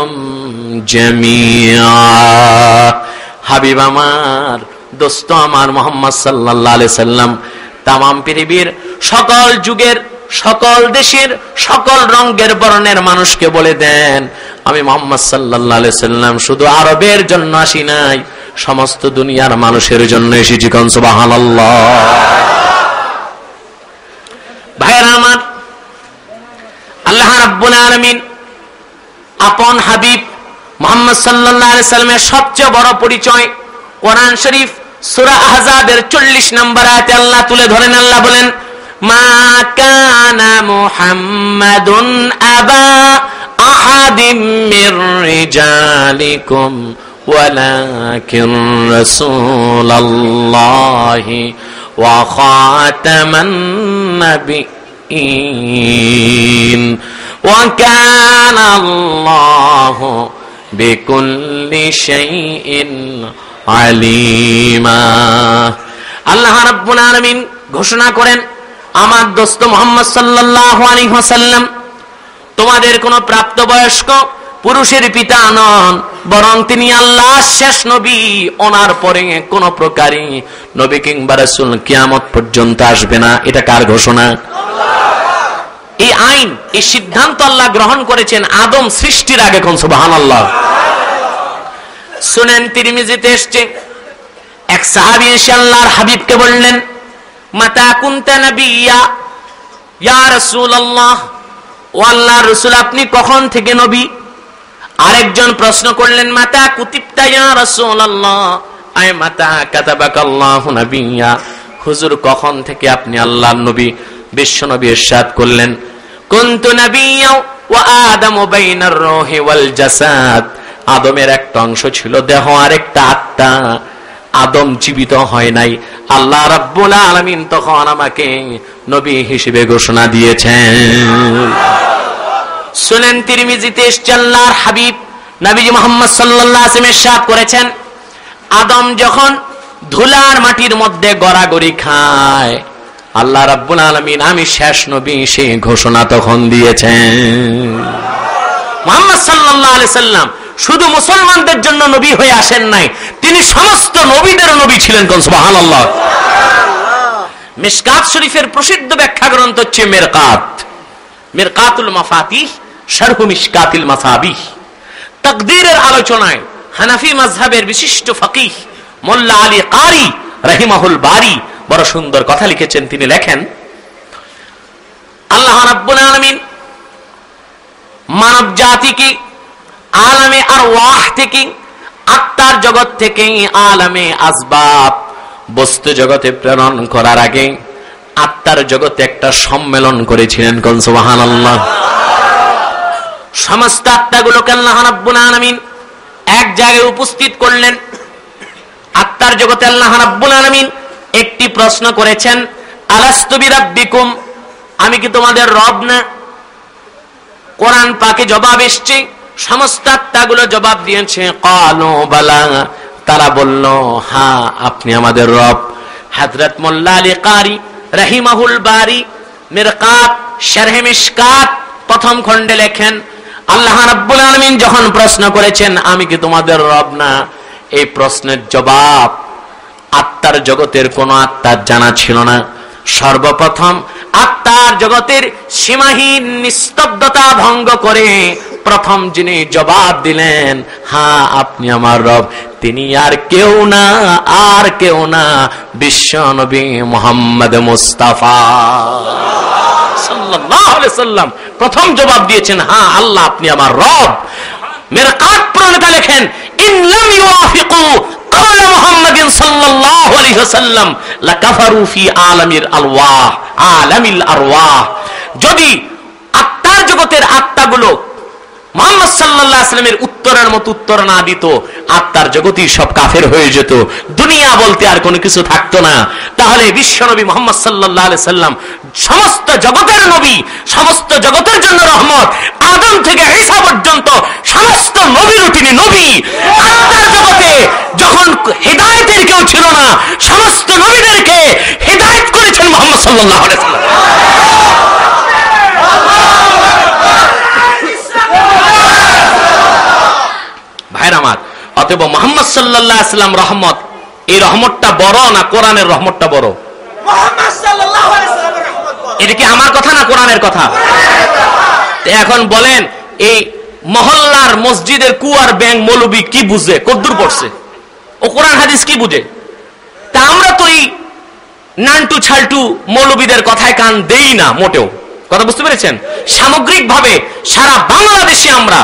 বিকুম জামিআ। হাবিব আমার, দোস্ত আমার মুহাম্মদ সাল্লাল্লাহু আলাইহি সাল্লাম তামাম পৃথিবীর সকল যুগের, সকল দেশের, সকল রঙের বর্ণের মানুষকে বলে দেন, আমি মুহাম্মদ সাল্লাল্লাহু আলাইহি সাল্লাম শুধু আরবের জন্য আসি নাই, সমস্ত দুনিয়ার মানুষের জন্য এসেছি। কোন সুবহানাল্লাহ। ভাইরা আমার, আল্লাহ রাব্বুল আলামিন আপন হাবিব মুহাম্মদ সাল্লাল্লাহু আলাইহি সাল্লামের সবচেয়ে বড় পরিচয় কোরআন শরীফ সূরা আহজাবের 40 নম্বর আয়াতে আল্লাহ তুলে ধরেন। আল্লাহ বলেন, মা কানা মুহাম্মাদুন আবা আহাদিম মির রিজালিকুম ওয়ালাকিন রাসূলুল্লাহি ওয়া খাতামান নাবিয়্যিন ওয়া কানা আল্লাহু বিকুল্লি শাইইন আলিমা। আল্লাহ রাব্বুল আলামিন ঘোষণা করেন, আমার দোস্ত মুহাম্মদ সাল্লাল্লাহু আলাইহি ওয়াসাল্লাম তোমাদের কোন প্রাপ্তবয়স্ক পুরুষের পিতা নন, বরং তিনি আল্লাহর শেষ নবী। ওনার পরে কোন প্রকারই নবী কিংবা রাসূল কিয়ামত পর্যন্ত আসবে না। এটা কার ঘোষণা? এই আইন, এই সিদ্ধান্ত আল্লাহ গ্রহণ করেছেন আদম সৃষ্টির আগে। কোন সুবহানাল্লাহ। সুনান তিরমিজিতে এসেছে, এক সাহাবী এসে আল্লাহর হাবিবকে বললেন, মাতা কুনতা নবিয়্যা ইয়া রাসূলুল্লাহ, ও আল্লাহর রাসূল আপনি কখন থেকে নবী? আরেকজন প্রশ্ন করলেন, মাতা কুতিবতা ইয়া রাসূলুল্লাহ, আয় মাতা কাতাবাকাল্লাহু নবিয়্যা, হুজুর কখন থেকে আপনি আল্লাহর নবী? বিশ্ব নবী ইরশাদ করলেন, কুনতু নবিয়্যা ওয়া আদামু বাইনার রূহি ওয়াল জাসাদ, আদমের একটা অংশ ছিল দেহ আর একটা আত্মা, আদম জীবিত হয় নাই। আল্লাহ রাব্বুল আলামিন তখন আমাকে নবী হিসেবে ঘোষণা দিয়েছেন। সুনান তিরমিজিতে এসেছে, আল্লাহর হাবিব নবী মুহাম্মদ সাল্লাল্লাহু আলাইহি ওয়াসাল্লাম ইরশাদ করেছেন, আদম যখন ধুলার মাটির মধ্যে গড়াগড়ি খায়, আল্লাহ রাব্বুল আলামিন আমি শেষ নবী সেই ঘোষণা তখন দিয়েছেন। মুহাম্মদ সাল্লাল্লাহু আলাইহি ওয়াসাল্লাম শুধু মুসলমানদের জন্য নবী হয়ে আসেন নাই, তিনি সমস্ত নবীদের নবী ছিলেন। কোন সুবহানাল্লাহ। মিশকাত শরীফের প্রসিদ্ধ ব্যাখ্যা গ্রন্থ হচ্ছে মিরকাত, মিরকাতুল মাফাতিহ শারহু মিশকাতিল মাসাবিহ। তাকদীরের আলোচনায় হানাফি মাযহাবের বিশিষ্ট ফকিহ মোল্লা আলী কারি রাহিমাহুল বারি বড় সুন্দর কথা লিখেছেন। তিনি লেখেন, আল্লাহ রাব্বুল আলামিন মানব জাতিকে আলামে আরওয়াহ থেকে, আত্মার জগৎ থেকে আলামে আসবাব বস্তু জগতে প্রেরণ করার আগে আত্মার জগতে একটা সম্মেলন করেছিলেন। কোন সুবহানাল্লাহ। সমস্ত আত্মাগুলোকে আল্লাহ রাব্বুল আলামিন এক জায়গায় উপস্থিত করলেন। আত্মার জগতে আল্লাহ রাব্বুল আলামিন একটি প্রশ্ন করেছেন, আলাস্তু বিরাব্বিকুম, আমি কি তোমাদের রব না? কোরআন পাকে জবাব এসেছে, সমস্ত আত্মাগুলো জবাব দিয়েছে, ক্বালু বালা, তারা বলল হ্যাঁ আপনি আমাদের রব। হযরত মোল্লা আলী কারি রাহিমাহুল বারি মিরকাত শারহে মিশকাত প্রথম খণ্ডে লেখেন, আল্লাহ রাব্বুল আলামিন যখন প্রশ্ন করেছেন আমি কি তোমাদের রব না, এই প্রশ্নের জবাব আত্মার জগতের কোন আত্মার জানা ছিল না। সর্বপ্রথম আত্মার জগতের সীমাহীন নিস্তব্ধতা ভঙ্গ করে প্রথম যিনি জবাব দিলেন হ্যাঁ আপনি আমার রব, তিনি আর কেউ না, আর কেউ না, বিশ্ব নবী মুহাম্মদ মুস্তাফা সাল্লাল্লাহু আলাইহি ওয়াসাল্লাম প্রথম জবাব দিয়েছেন হ্যাঁ আল্লাহ আপনি আমার রব। মিরকাত প্রণেতা লেখেন, ইন লাম ইউয়াফিকু قول محمد صلى الله عليه وسلم لكفروا في عالم الارواح عالم الارواح, যদি আত্মার জগতের আত্মাগুলো মুহাম্মদ সাল্লাল্লাহু আলাইহি ওয়াসাল্লামের উত্তরের মতো উত্তর না দিত, আত্মার জগতই সব কাফের হয়ে যেত, দুনিয়া বলতে আর কোনো কিছু থাকতো না। তাহলে বিশ্ব নবী মুহাম্মদ সাল্লাল্লাহু আলাইহি ওয়াসাল্লাম সমস্ত জগতের নবী, সমস্ত জগতের জন্য রহমত, আদম থেকে ঈসা পর্যন্ত সমস্ত নবীর তিনি নবী। আত্মার জগতে যখন হেদায়েতের কেউ ছিল না, সমস্ত নবীদেরকে হেদায়েত করেছেন মুহাম্মদ সাল্লাল্লাহু আলাইহি ওয়াসাল্লাম। আমার। অতএব মুহাম্মদ সাল্লাল্লাহু আলাইহি ওয়াসাল্লাম রহমত, এই রহমতটা বড় না কোরআনের রহমতটা বড়? মুহাম্মদ সাল্লাল্লাহু আলাইহি ওয়াসাল্লামের রহমত বড়। এটা কি আমার কথা না কোরআনের কথা? এখন বলেন, এই মহল্লার মসজিদের কুয়ার ব্যাং মৌলবী কি বুঝে, কদ্দুর পড়ছে, ও কোরআন হাদিস কি বুঝে? তা আমরা তো এই নানটু ছালটু মৌলবীদের কথায় কান দেই না মোটেও। কথা বুঝতে পেরেছেন? সামগ্রিকভাবে সারা বাংলাদেশে আমরা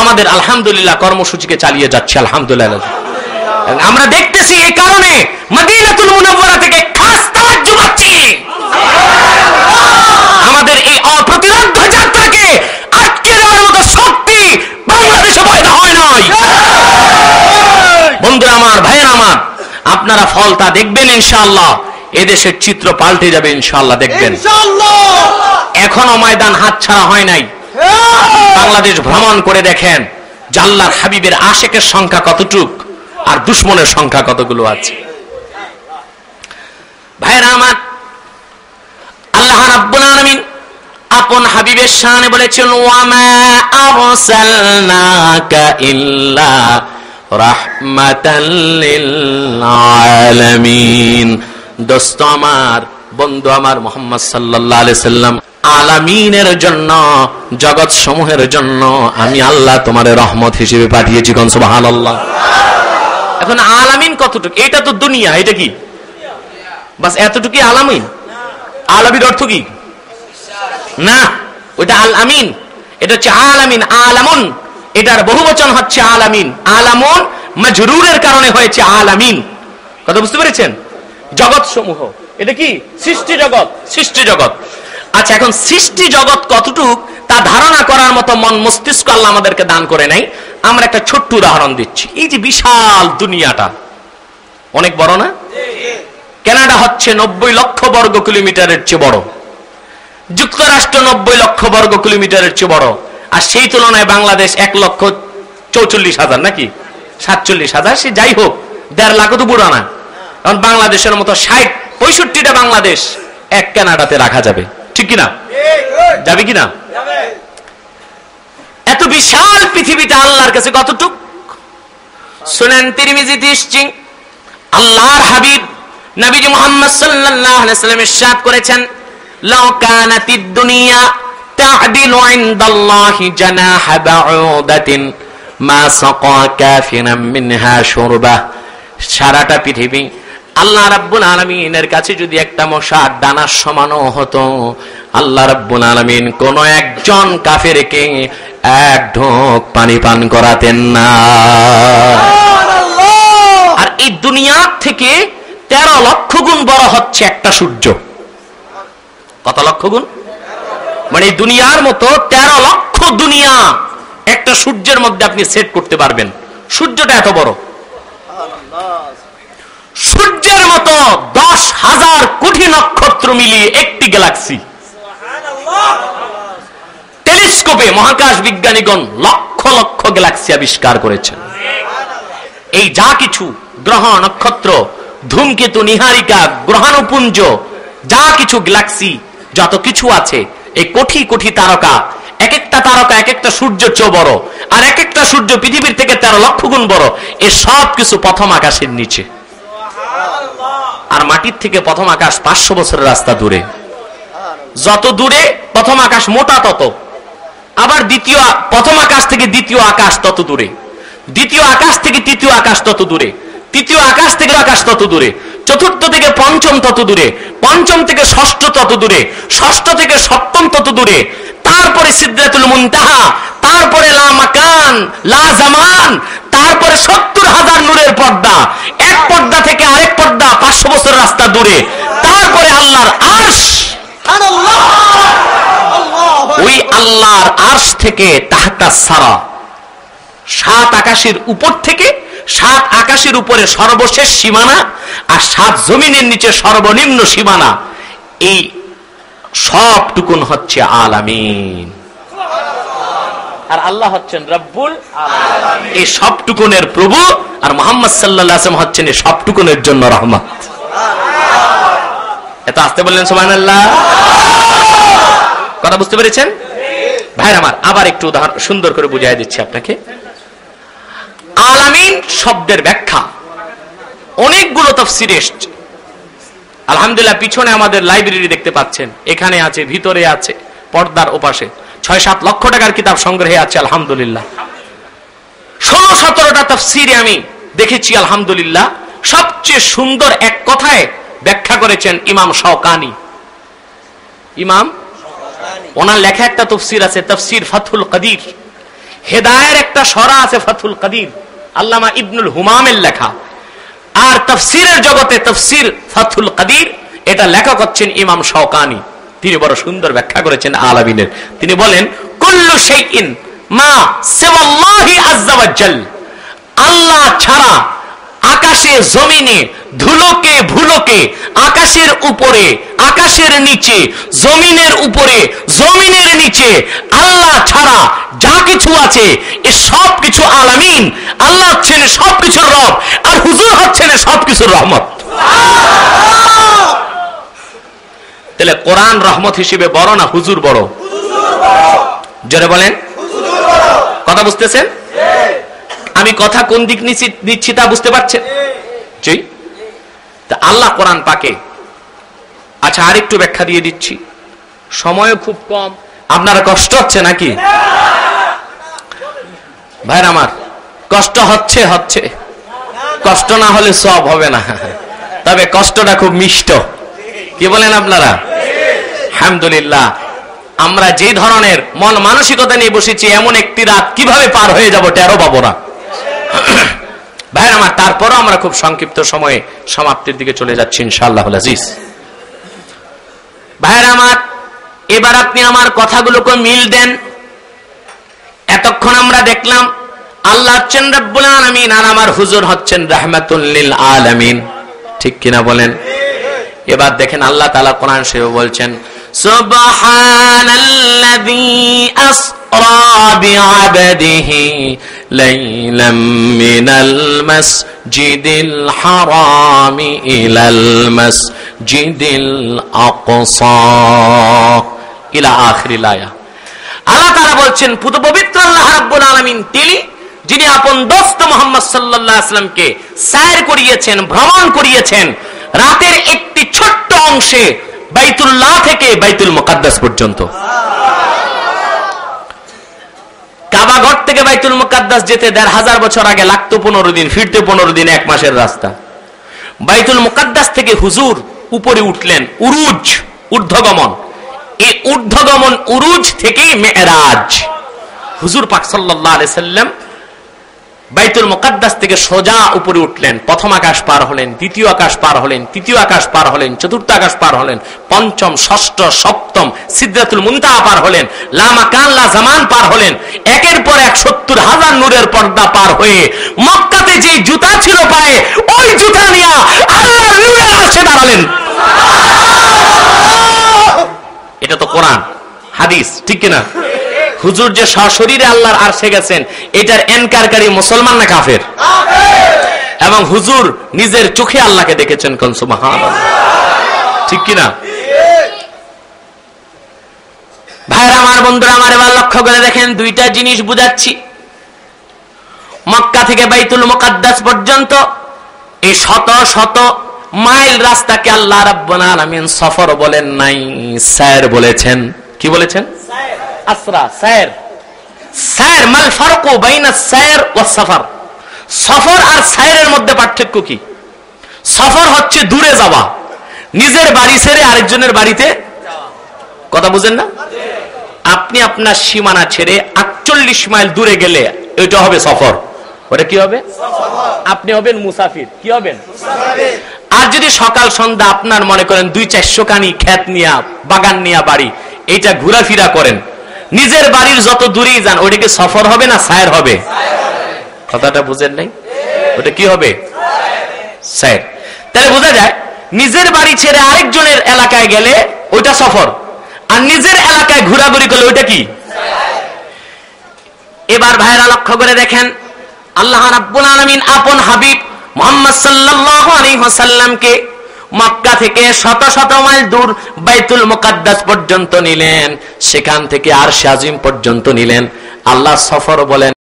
আমাদের আলহামদুলিল্লাহ কর্মসূচিকে চালিয়ে যাচ্ছি, আলহামদুলিল্লাহ। আমরা দেখতেছি এই কারণে মদিনাতুল মুনাওয়ারা থেকে খাস তাওয়াজ্জু পাচ্ছি। আমাদের এই অপ্রতিরোধ্য যাত্রাকে আটকে দেওয়ার মতো শক্তি বাংলাদেশে পয়দা হয় নাই। বন্ধুরা আমার, ভাইয়েরা আমার, আপনারা ফলটা দেখবেন ইনশাআল্লাহ। এদেশের চিত্র পাল্টে যাবে ইনশাআল্লাহ, দেখবেন এখনো ময়দান হাতছাড়া হয় নাই। বাংলাদেশ ভ্রমণ করে দেখেন যে আল্লাহর হাবিবের আশেকের সংখ্যা কতটুক আর দুশ্মনের সংখ্যা কতগুলো আছে। ভাইরা আমার, আল্লাহ রাব্বুল আলামিন আপন হাবিবের শানে বলেছেন, ওয়ামা আরসালনাকা ইল্লা রাহমাতাল লিল আলামিন। দোস্ত আমার, বন্ধু আমার, মুহাম্মদ সাল্লাল্লাহু আলাইহি সাল্লাম আলামিনের জন্য, জগৎ সমূহের জন্য আমি আল্লাহ তোমার রহমত হিসেবে পাঠিয়েছি। কোন সুবহানাল্লাহ। এখন আলামিন কতটুকু? এটা তো দুনিয়া, এটা কি বাস এতটুকুই আলামিন? আলামিন অর্থ কি? না, ওইটা আল আমিন, এটা হচ্ছে আলামিন। আলামুন, এটার বহুবচন হচ্ছে আলামিন। আলামুন মাজরুরের কারণে হয়েছে আলামিন। কথা বুঝতে পেরেছেন? জগৎ সমূহ, এটা কি সৃষ্টি জগৎ, সৃষ্টি জগৎ। আচ্ছা, এখন সৃষ্টি জগৎ কতটুক তা ধারণা করার মতো মন মস্তিষ্ক আল্লাহ আমাদেরকে দান করে নাই। আমরা একটা ছোট্ট উদাহরণ দিচ্ছি। এই যে বিশাল দুনিয়াটা অনেক বড় না? কানাডা হচ্ছে 90 লক্ষ বর্গ কিলোমিটারের চেয়ে বড়, যুক্তরাষ্ট্র 90 লক্ষ বর্গ কিলোমিটারের চেয়ে বড়, আর সেই তুলনায় বাংলাদেশ 1,44,000 নাকি 47,000, সে যাই হোক 1.5 লাখ তো বুড়া না। কারণ বাংলাদেশের মতো 60-65টা বাংলাদেশ এক কানাডাতে রাখা যাবে, ঠিক কিনা? যাবে কিনা? এত বিশাল পৃথিবীটা আল্লাহর কাছে কতটুক? সুনান তিরমিজিতে এসেছে, আল্লাহর হাবিব নবীজি মুহাম্মদ সাল্লাল্লাহু আলাইহি ওয়াসাল্লাম ইরশাদ করেছেন, লাউ কানাতিদ দুনিয়া তা'দিলু ইনদাল্লাহি জানাহা বাউদাতিন মা সাকা কাফিরাম মিনহা শুরবা। সারাটা পৃথিবী আল্লাহ রাব্বুল আলামিনের কাছে যদি একটা মশার দানার সমানও হতো, আল্লাহ রাব্বুল আলামিন কোন একজন কাফেরকে এক ঢোক পানি পান করাতেন না। আর এই দুনিয়া থেকে 13 লক্ষ গুণ বড় হচ্ছে একটা সূর্য। কত লক্ষ গুণ? মানে দুনিয়ার মতো 13 লক্ষ দুনিয়া একটা সূর্যের মধ্যে আপনি সেট করতে পারবেন। সূর্যটা এত বড়। সূর্যের মতো 10,000 কোটি নক্ষত্র মিলিয়ে একটি গ্যালাক্সি। টেলিস্কোপে মহাকাশ বিজ্ঞানীগণ লক্ষ লক্ষ গ্যালাক্সি আবিষ্কার করেছেন। এই যা কিছু গ্রহ, নক্ষত্র, ধূমকেতু, নিহারিকা, গ্রহাণুপুঞ্জ, যা কিছু গ্যালাক্সি, যত কিছু আছে, এই কোটি কোটি তারকা, এক একটা তারকা এক একটা সূর্যের চেয়ে বড়, আর এক একটা সূর্য পৃথিবীর থেকে 13 লক্ষ গুণ বড়। এ সব কিছু প্রথম আকাশের নিচে। আর মাটির থেকে প্রথম আকাশ 500 বছরের রাস্তা দূরে। যত দূরে প্রথম আকাশ মোটা তত, আবার প্রথম আকাশ থেকে দ্বিতীয় আকাশ তত দূরে, দ্বিতীয় আকাশ থেকে তৃতীয় আকাশ তত দূরে, তৃতীয় আকাশ থেকে আকাশ তত দূরে, চতুর্থ থেকে পঞ্চম তত দূরে, পঞ্চম থেকে ষষ্ঠ তত দূরে, ষষ্ঠ থেকে সপ্তম তত দূরে, তারপরে সিদরাতুল মুনতাহা, তারপরে লা মাকান লা জামান, তারপরে 70,000 নূরের পর্দা, এক পর্দা থেকে আরেক পর্দা 500 বছর রাস্তা দূরে, তারপরে আল্লাহর আরশ। ওই আল্লাহর আরশ থেকে তাহতা সারা, 7 আকাশের উপর থেকে 7 আকাশের উপরে সর্বশেষ সীমানা, আর 7 জমিনের নিচে সর্বনিম্ন সীমানা। এই সবটুকুন হচ্ছে আলামিন, আর আল্লাহ হচ্ছেন রব্বুল আলামিন। এই সবটুকুনের প্রভু, আর মুহাম্মদ সাল্লাল্লাহু আলাইহি ওয়াসাল্লাম হচ্ছেন এই সবটুকুনের জন্য রহমত। এত আসতে বললেন সুবহানাল্লাহ। কথা বুঝতে পেরেছেন ভাইরা আমার? আবার একটু উদাহরণ সুন্দর করে বুঝিয়ে দিচ্ছি আপনাকে। আলামিন শব্দের ব্যাখ্যা অনেকগুলো তাফসীরে এসেছে। আলহামদুলিল্লাহ পিছনে আমাদের লাইব্রেরি দেখতে পাচ্ছেন, এখানে আছে, ভিতরে আছে, পর্দার ওপাশে 6-7 লক্ষ টাকার কিতাব সংগ্রহে আছে আলহামদুলিল্লাহ। 16-17টা তাফসীরে আমি দেখেছি আলহামদুলিল্লাহ। সবচেয়ে সুন্দর এক কথায় ব্যাখ্যা করেছেন ইমাম শাওকানি। ইমাম ওনার লেখা একটা তাফসীর আছে, তাফসীর ফাথুল কাদির। হেদায়ের একটা সরা আছে ফাথুল কাদির, আল্লামা ইবনুল হুমামের লেখা। আর তাফসীরের জগতে তাফসীর ফাথুল কাদির, এটা লেখক হচ্ছেন ইমাম শাওকানি। তিনি বড় সুন্দর ব্যাখ্যা করেছেন আলামিনের। তিনি বলেন কুল্লু শাইইন মা সিওয়াল্লাহি আযজা ওয়া জাল, আল্লাহ ছাড়া আকাশে জমিনে ধুলোকে ভুলোকে, আকাশের উপরে আকাশের নিচে, জমিনের উপরে জমিনের নিচে আল্লাহ ছাড়া যা কিছু আছে এ সব কিছু আলামিন। আল্লাহ হচ্ছেন সবকিছুর রব, আর হুজুর হচ্ছেন সবকিছুর রহমত। তাহলে কোরআন রহমত হিসেবে বড় না হুজুর বড়? জোরে বলেন, কথা বুঝতেছেন? আমি কথা কোন দিক নিচ্ছি তা বুঝতে পারছেন? জি। তা আল্লাহ কোরআন পাকে, আচ্ছা আরেকটু ব্যাখ্যা দিয়ে দিচ্ছি, সময়ও খুব কম। আপনারা কষ্ট হচ্ছে নাকি ভাইরা আমার? কষ্ট হচ্ছে, কষ্ট না হলে সব হবে না, তবে কষ্টটা খুব মিষ্ট। কি বলেন আপনারা? আলহামদুলিল্লাহ। আমরা যে ধরনের মন মানসিকতা নিয়ে বসেছি, এমন একটি রাত কিভাবে পার হয়ে যাব টেরও পাবো না ভাইরা আমার। তারপরও আমরা খুব সংক্ষিপ্ত সময়ে সমাপ্তির দিকে চলে যাচ্ছি ইনশাআল্লাহুল আজিজ। ভাইরা আমার, এবার আপনি আমার কথাগুলোকে মিল দেন। এতক্ষণ আমরা দেখলাম আল্লাহ হচ্ছেন রব্বুল আলামিন, আর আমার হুজুর হচ্ছেন রাহমাতুল লিল আলামিন। ঠিক কিনা বলেন? এবার দেখেন আল্লাহ তাআলা কোরআন শরীফে বলছেন সুবহানাল্লাযী আসরা বিআবদিহি লাইলাম মিনাল মাসজিদিল হারামি ইলাল মাসজিদিল আকসা ইলা আখিরিল আয়াহ। আল্লাহ তাআলা বলছেন পবিত্র আল্লাহ রাব্বুল আলামিন তিনি, যিনি আপন দোস্ত মুহাম্মদ সাল্লাল্লাহু আলাইহি ওয়াসাল্লামকে সায়র করিয়েছেন, ভ্রমণ করিয়েছেন রাতের একটি ছোট্ট অংশে বাইতুল্লাহ থেকে বাইতুল মুকাদ্দাস পর্যন্ত। কাবা ঘর থেকে বাইতুল মুকাদ্দাস যেতে ১৫০০ বছর আগে লাগতো 15 দিন, ফিরতে 15 দিন, 1 মাসের রাস্তা। বাইতুল মুকাদ্দাস থেকে হুজুর উপরে উঠলেন, উরুজ, ঊর্ধ্বগমন। এই ঊর্ধ্বগমন উরুজ থেকেই মেরাজ। হুজুর পাক সাল্লাল্লাহু আলাইহি সাল্লাম বাইতুল মুকাদ্দাস থেকে সোজা উপরে উঠলেন, প্রথম আকাশ পার হলেন, দ্বিতীয় আকাশ পার হলেন, তৃতীয় আকাশ পার হলেন, চতুর্থ আকাশ পার হলেন, পঞ্চম, ষষ্ঠ, সপ্তম সিদরাতুল মুনতাহা পার হলেন, লা মাকান লা জামান পার হলেন। একের পর এক ৭০,০০০ নূরের পর্দা পার হয়ে মক্কাতে যে জুতা ছিল পায়ে, ওই জুতা নিয়ে আল্লাহর নূরের আরশে দাঁড়ালেন। এটা তো কোরআন হাদিস, ঠিক কিনা? হুজুর যে সশরীরে আল্লাহর আরশে গেছেন, এটার এনকারকারী মুসলমান না কাফের? এবং হুজুর নিজের চোখে আল্লাহকে দেখেছেন, কোন সুবহানাল্লাহ, ঠিক কিনা? ভাইরা আমার, বন্ধুরা আমার, এবার লক্ষ্য করে দেখেন, দুইটা জিনিস বুঝাচ্ছি। মক্কা থেকে বাইতুল মুকাদ্দাস পর্যন্ত এই শত শত মাইল রাস্তাকে আল্লাহ রাব্বুল আলামিন সফর বলেন নাই, সায়র বলেছেন। কি বলেছেন? আসরা, সায়র। সায়র মাল ফারকু বাইনা সায়র ওয়াস সফর। সফর আর সায়রের মধ্যে পার্থক্য কি? সফর হচ্ছে দূরে যাওয়া, নিজের বাড়ি ছেড়ে আরেকজনের বাড়িতে। কথা বুঝেন না? আপনি আপনার সীমানা ছেড়ে ৪৮ মাইল দূরে গেলে এটা হবে সফর। ওটা কি হবে? আপনি হবেন মুসাফির। কি হবেন? আর যদি সকাল সন্ধ্যা আপনার মনে করেন ২-৪০০ কানি ক্ষেত নিয়া, বাগান নিয়া বাড়ি, এইটা ঘোরাফেরা করেন, নিজের বাড়ির যত দূরেই যান, ওটা কি সফর হবে না সায়র হবে? কথাটা বুঝেন নাই? ওটা কি হবে? সায়র। তাহলে বোঝা যায় নিজের বাড়ি ছেড়ে আরেকজনের এলাকায় গেলে ওইটা সফর, আর নিজের এলাকায় ঘোরাঘুরি করলে ওইটা কি? এবার ভাইরা লক্ষ্য করে দেখেন, আল্লাহ রাব্বুল আলামিন আপন হাবিব মুহাম্মদ সাল্লাল্লাহু আলাইহি ওয়াসাল্লামকে মক্কা থেকে শত শত মাইল দূর বাইতুল মুকাদ্দাস পর্যন্ত নিলেন, সেখান থেকে আরশে আজিম পর্যন্ত নিলেন। আল্লাহ সফর বলেন